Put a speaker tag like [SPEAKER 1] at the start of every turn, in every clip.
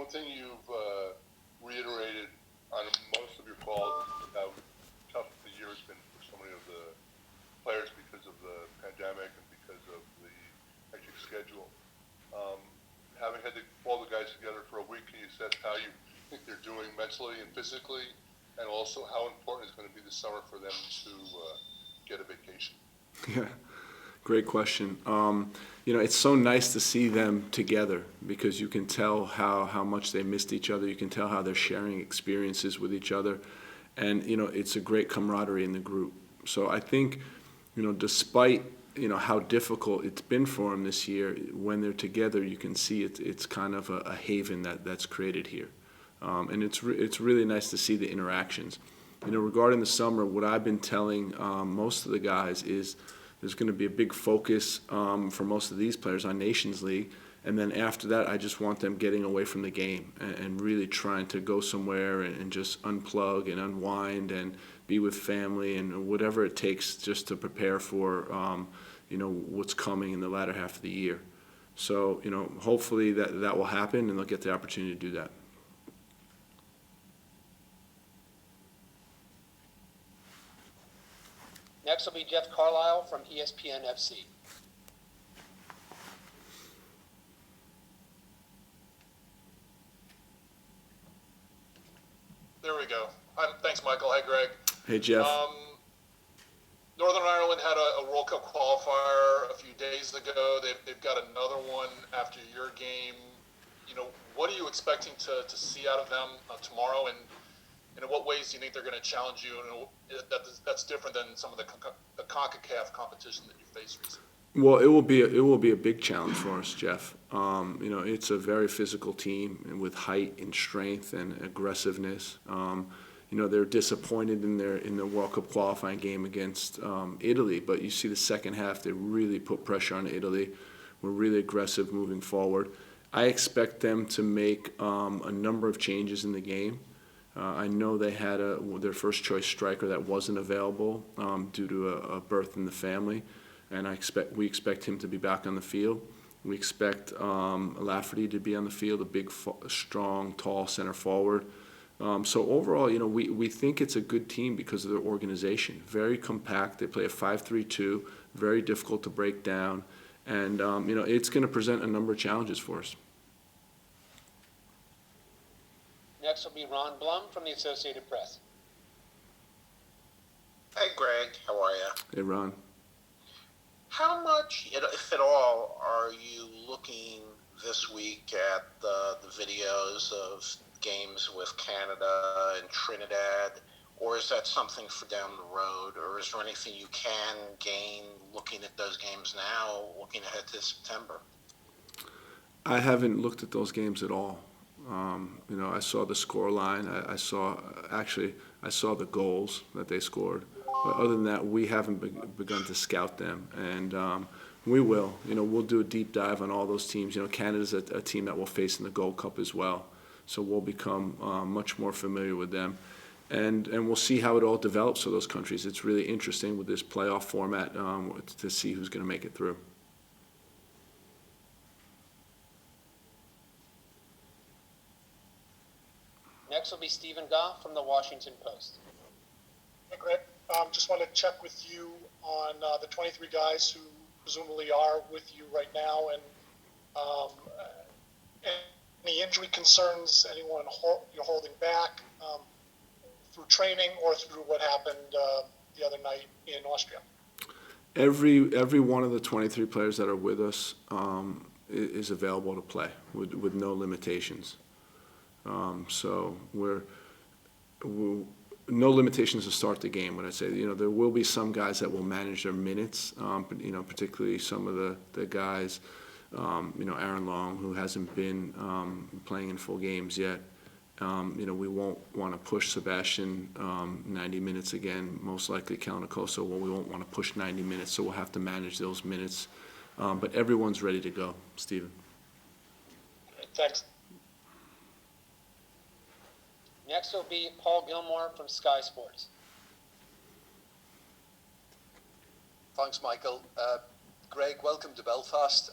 [SPEAKER 1] one thing you've reiterated on most of your calls is how tough the year has been for so many of the players because of the pandemic and because of the hectic schedule. Having had all the guys together for a week, can you assess how you think they're doing mentally and physically, and also how important it's going to be this summer for them to get a vacation?
[SPEAKER 2] Yeah, great question. It's so nice to see them together because you can tell how much they missed each other. You can tell how they're sharing experiences with each other. And, it's a great camaraderie in the group. So I think, despite, how difficult it's been for them this year, when they're together, you can see it's kind of a haven that's created here. And it's really nice to see the interactions. Regarding the summer, what I've been telling most of the guys is there's going to be a big focus for most of these players on Nations League, and then after that, I just want them getting away from the game and really trying to go somewhere and just unplug and unwind and be with family and whatever it takes just to prepare for what's coming in the latter half of the year. So hopefully that will happen and they'll get the opportunity to do that.
[SPEAKER 3] Next will be Jeff Carlisle from ESPN FC.
[SPEAKER 4] There we go. Thanks, Michael. Hi, Greg.
[SPEAKER 2] Hey, Jeff.
[SPEAKER 4] Northern Ireland had a World Cup qualifier a few days ago. They've got another one after your game. What are you expecting to see out of them tomorrow, and in what ways do you think they're going to challenge you? And that's different than some of the CONCACAF competition that you faced recently.
[SPEAKER 2] Well, it will be a big challenge for us, Jeff. It's a very physical team and with height and strength and aggressiveness. They're disappointed in their World Cup qualifying game against Italy, but you see the second half they really put pressure on Italy. We're really aggressive moving forward. I expect them to make a number of changes in the game. I know they had their first choice striker that wasn't available due to a birth in the family, and we expect him to be back on the field. We expect Lafferty to be on the field, a big, strong, tall center forward. So overall, we think it's a good team because of their organization. Very compact. They play a 5-3-2, very difficult to break down, and it's going to present a number of challenges for us.
[SPEAKER 3] Next will be Ron Blum from the Associated Press.
[SPEAKER 5] Hey, Greg. How are you?
[SPEAKER 2] Hey, Ron.
[SPEAKER 5] How much, if at all, are you looking this week at the videos of games with Canada and Trinidad, or is that something for down the road, or is there anything you can gain looking at those games now, looking ahead to September?
[SPEAKER 2] I haven't looked at those games at all. I saw the score line. I saw the goals that they scored. But other than that, we haven't begun to scout them, and we will. We'll do a deep dive on all those teams. Canada's a team that we'll face in the Gold Cup as well, so we'll become much more familiar with them, and we'll see how it all develops for those countries. It's really interesting with this playoff format to see who's going to make it through.
[SPEAKER 3] Next will be Stephen Goff from the Washington Post.
[SPEAKER 6] Hey, Greg. Just want to check with you on the 23 guys who presumably are with you right now, and any injury concerns, anyone you're holding back through training or through what happened the other night in Austria?
[SPEAKER 2] Every one of the 23 players that are with us is available to play with no limitations. So we're no limitations to start the game. When I say, there will be some guys that will manage their minutes, but, particularly some of the guys, Aaron Long, who hasn't been playing in full games yet. We won't want to push Sebastian 90 minutes again, most likely Kalinakoso. Well, we won't want to push 90 minutes, so we'll have to manage those minutes. But everyone's ready to go, Stephen.
[SPEAKER 6] Thanks.
[SPEAKER 3] Next will be Paul Gilmore from Sky Sports.
[SPEAKER 7] Thanks, Michael. Greg, welcome to Belfast.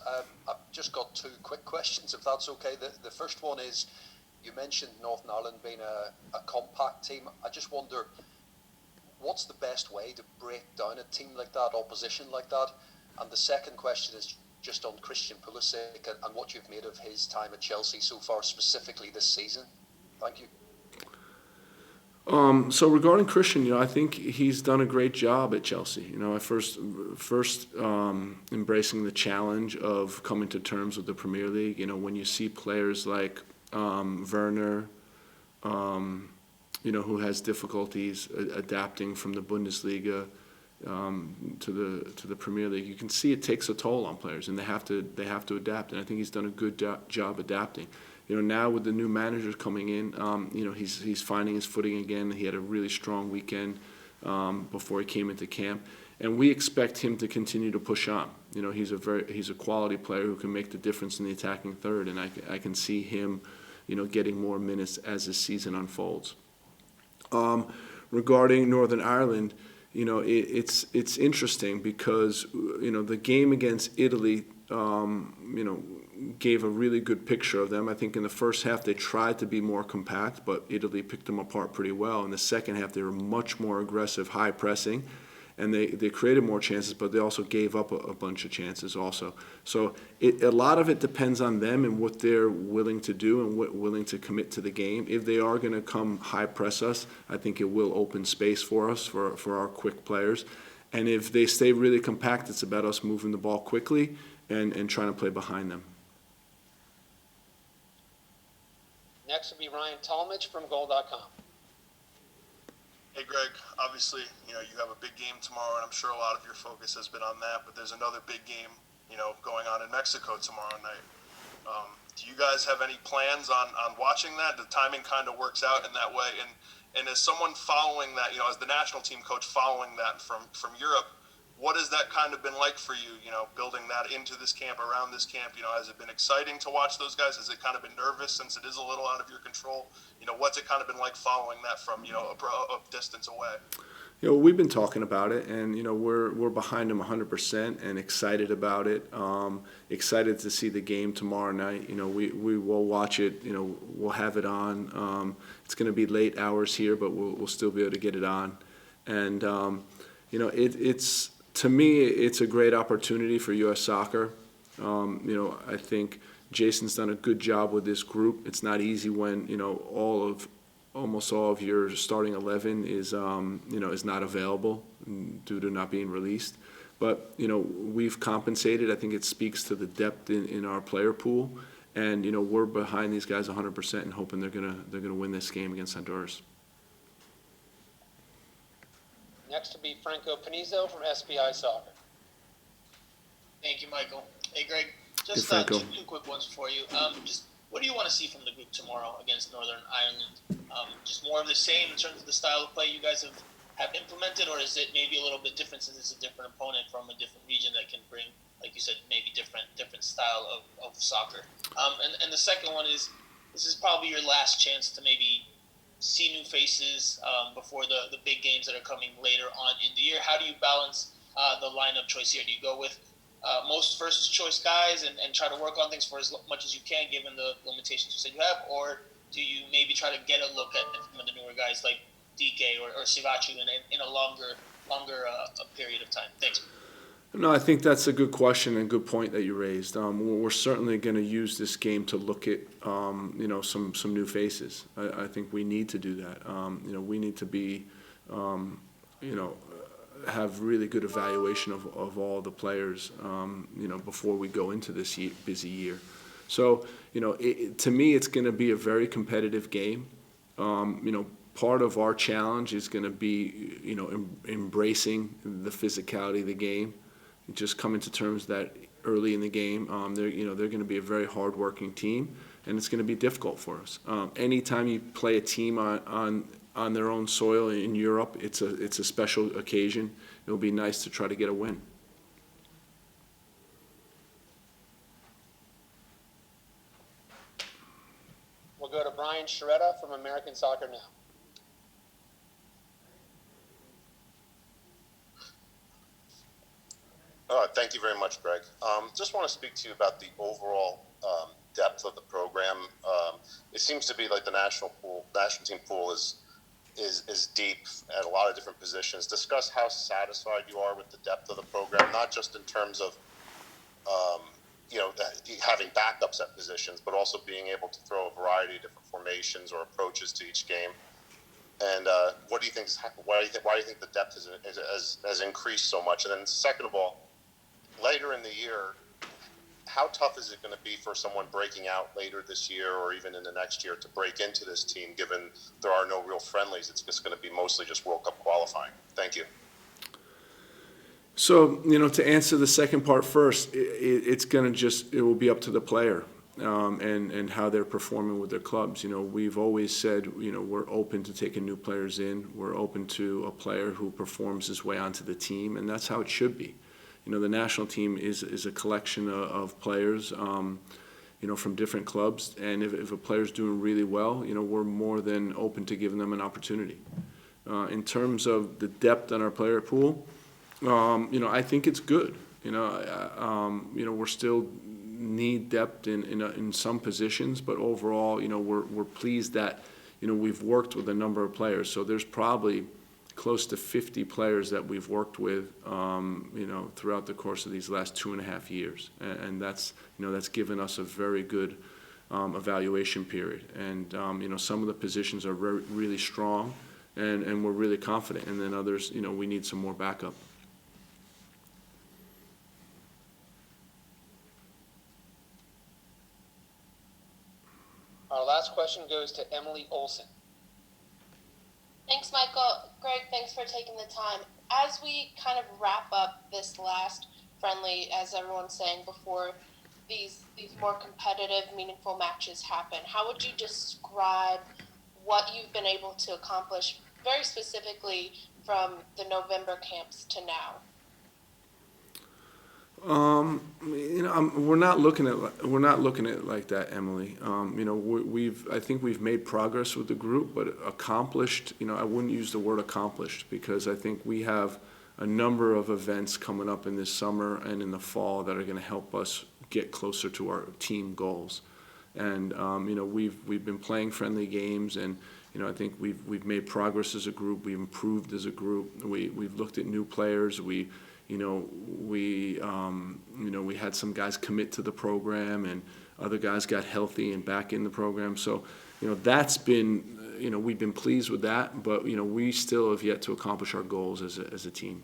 [SPEAKER 7] I've just got two quick questions, if that's okay. The first one is, You mentioned Northern Ireland being a compact team. I just wonder, what's the best way to break down a team like that, opposition like that? And the second question is just on Christian Pulisic and what you've made of his time at Chelsea so far, specifically this season. Thank you.
[SPEAKER 2] So regarding Christian, I think he's done a great job at Chelsea. At first embracing the challenge of coming to terms with the Premier League. When you see players like Werner, who has difficulties adapting from the Bundesliga to the Premier League, you can see it takes a toll on players, and they have to adapt. And I think he's done a good job adapting. Now with the new managers coming in, he's finding his footing again. He had a really strong weekend before he came into camp, and we expect him to continue to push on. He's a quality player who can make the difference in the attacking third, and I can see him, getting more minutes as the season unfolds. Regarding Northern Ireland, it's interesting because the game against Italy, gave a really good picture of them. I think in the first half they tried to be more compact, but Italy picked them apart pretty well. In the second half they were much more aggressive, high pressing, and they created more chances, but they also gave up a bunch of chances also. So a lot of it depends on them and what they're willing to do and what willing to commit to the game. If they are going to come high press us, I think it will open space for us, for our quick players. And if they stay really compact, it's about us moving the ball quickly and trying to play behind them.
[SPEAKER 3] Next will be Ryan Talmadge from Goal.com.
[SPEAKER 8] Hey, Greg, obviously, you have a big game tomorrow, and I'm sure a lot of your focus has been on that, but there's another big game, going on in Mexico tomorrow night. Do you guys have any plans on watching that? The timing kind of works out in that way, and as someone following that, as the national team coach following that from Europe, what has that kind of been like for you, building that into this camp, around this camp? Has it been exciting to watch those guys? Has it kind of been nervous since it is a little out of your control? What's it kind of been like following that from, a distance away?
[SPEAKER 2] We've been talking about it, and, we're behind them 100% and excited about it. Excited to see the game tomorrow night. We will watch it. We'll have it on. It's going to be late hours here, but we'll still be able to get it on. And, it's... To me, it's a great opportunity for U.S. soccer. I think Jason's done a good job with this group. It's not easy when almost all of your starting 11 is not available due to not being released. But we've compensated. I think it speaks to the depth in our player pool, and we're behind these guys 100% and hoping they're gonna win this game against Honduras.
[SPEAKER 3] Next will be Franco Panizo from SBI Soccer.
[SPEAKER 9] Thank you, Michael. Hey, Greg. Just
[SPEAKER 2] Franco.
[SPEAKER 9] two quick ones for you. Just what do you want to see from the group tomorrow against Northern Ireland? Just more of the same in terms of the style of play you guys have implemented, or is it maybe a little bit different since it's a different opponent from a different region that can bring, like you said, maybe different style of soccer? And the second one is, this is probably your last chance to maybe see new faces before the big games that are coming later on in the year. How do you balance the lineup choice here? Do you go with most first choice guys and try to work on things for as much as you can given the limitations you said you have, or do you maybe try to get a look at some of the newer guys like DK or Sivachu in a longer period of time? Thanks.
[SPEAKER 2] No, I think that's a good question and good point that you raised. We're certainly going to use this game to look at, some new faces. I think we need to do that. We need to be, have really good evaluation of all the players, before we go into this busy year. So, to me, it's going to be a very competitive game. Part of our challenge is going to be, embracing the physicality of the game. Just coming to terms that early in the game, they're going to be a very hard-working team, and it's going to be difficult for us. Anytime you play a team on their own soil in Europe, it's a special occasion. It'll be nice to try to get a win.
[SPEAKER 3] We'll go to Brian Sciaretta from American Soccer Now.
[SPEAKER 10] Thank you very much, Greg. Just want to speak to you about the overall depth of the program. It seems to be like the national team pool is deep at a lot of different positions. Discuss how satisfied you are with the depth of the program, not just in terms of having backups at positions, but also being able to throw a variety of different formations or approaches to each game. And what do you think? Why do you think the depth has increased so much? And then, second of all, later in the year, how tough is it going to be for someone breaking out later this year or even in the next year to break into this team, given there are no real friendlies? It's just going to be mostly just World Cup qualifying. Thank you.
[SPEAKER 2] So, to answer the second part first, it will be up to the player and how they're performing with their clubs. We've always said, we're open to taking new players in. We're open to a player who performs his way onto the team, and that's how it should be. The national team is a collection of players, from different clubs, and if a player's doing really well, we're more than open to giving them an opportunity. In terms of the depth on our player pool, I think it's good. We're still need depth in some positions, but overall, we're pleased that, we've worked with a number of players. So there's probably close to 50 players that we've worked with, throughout the course of these last 2.5 years, and that's given us a very good evaluation period. And some of the positions are really strong, and we're really confident, and then others, we need some more backup.
[SPEAKER 3] Our last question goes to Emily Olson.
[SPEAKER 11] Thanks, Michael. Greg, thanks for taking the time. As we kind of wrap up this last friendly, as everyone's saying, before these more competitive, meaningful matches happen, how would you describe what you've been able to accomplish very specifically from the November camps to now?
[SPEAKER 2] We're not looking at it like that, Emily. I think we've made progress with the group, but accomplished, I wouldn't use the word accomplished, because I think we have a number of events coming up in this summer and in the fall that are going to help us get closer to our team goals. And we've been playing friendly games, and I think we've made progress as a group. We've improved as a group. We've looked at new players. We had some guys commit to the program, and other guys got healthy and back in the program. So, that's been, we've been pleased with that, but, we still have yet to accomplish our goals as a team.